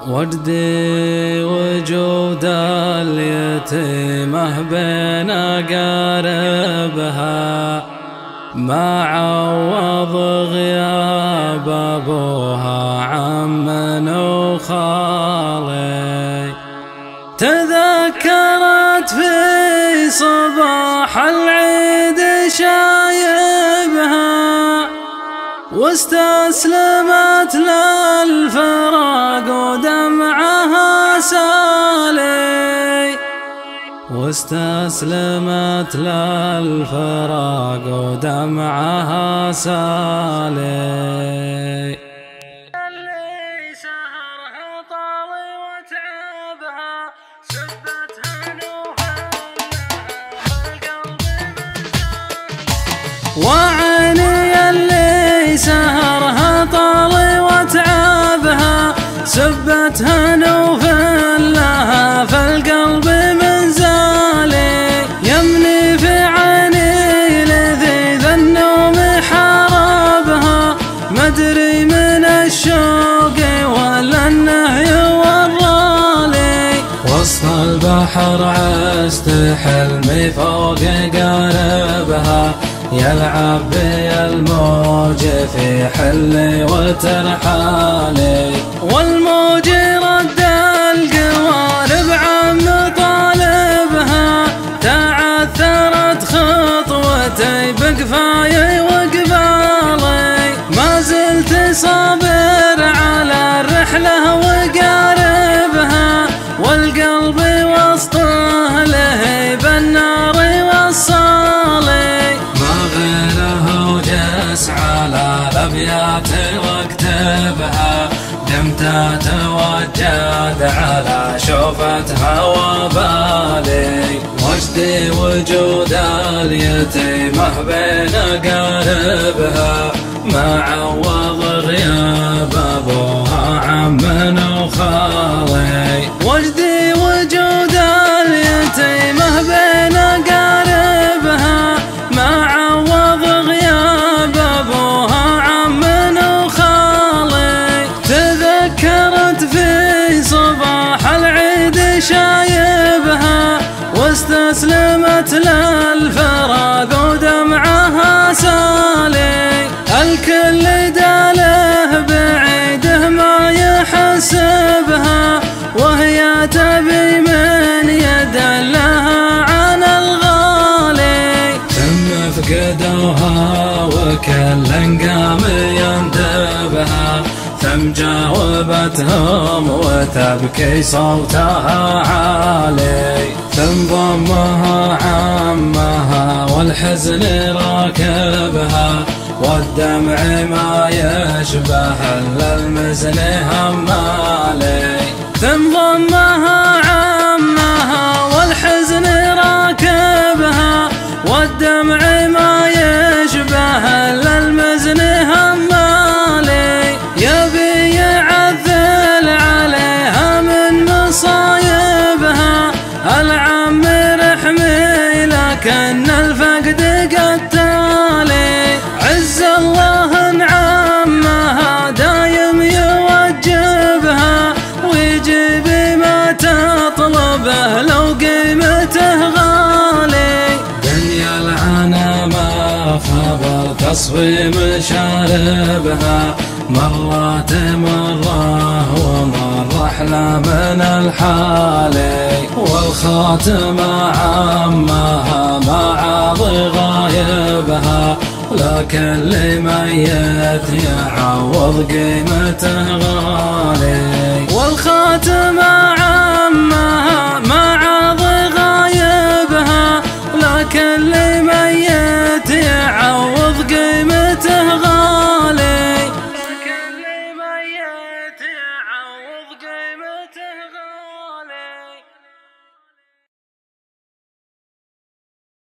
وجدي وجود اليتيمة بين أقاربها ما عوض غياب أبوها عم وخالي. تذكرت في صباح العيد شايبها واستسلمت للفراق ودمعها سالي، واستسلمت للفراق ودمعها سالي. اللي سهرها طالي وتعبها سبتها نوفلها القلب من وعيني اللي سهرها طالي وتعبها سبتها نوفلها فالقلب من زالي. يمني في عيني لذيذ النوم حاربها مدري من الشوق ولا النهي والرالي. وسط البحر عزت حلمي فوق قاربها يلعب بي الموج في حلي وترحالي. والموج رد القوارب عم طالبها تعثرت خطوتي بقفاي وقبالي. ما زلت صابر على الرحلة وقاربها والقلب وسط لهيب النار والصالي. على الأبيات واكتبها دمت أتوجد على شوفتها وبالي. وجدي وجود اليتيمة بين أقاربها ما عوض غياب أبوها عم وخالي. وجدي وجود اليتيمة بين أقاربها ما عوض غياب أبوها عم وخالي. تذكرت في صباح العيد شايبها واستسلمت للفراق ودمعها سالي. الكل داله بعيده ما يحسبها وهي تبي من يد لها عن الغالي. ثم فقدوها وكل قام يندبها ثم جاوبتهم وتبكي صوتها عالي. ثم ضمها عمها والحزن راكبها والدمع ما يشبه الا المزن همالي. ثم ضمها عمها والحزن راكبها والدمع ما يشبه الا المزن همالي. يبي يعذل عليها من مصايبها العم رحمي لكن الفقد قتالي. عز الله نعمها دايم يوجبها ويجيب ما تطلبه لو قيمته غالي. دنيا العنا ما خبر تصفيم شاربها مرات مرة ومر أحلى من الحالي. والخاتمة عمها ما عاض غايبها لكن لميت يعوض قيمته غالي. والخاتمة عمها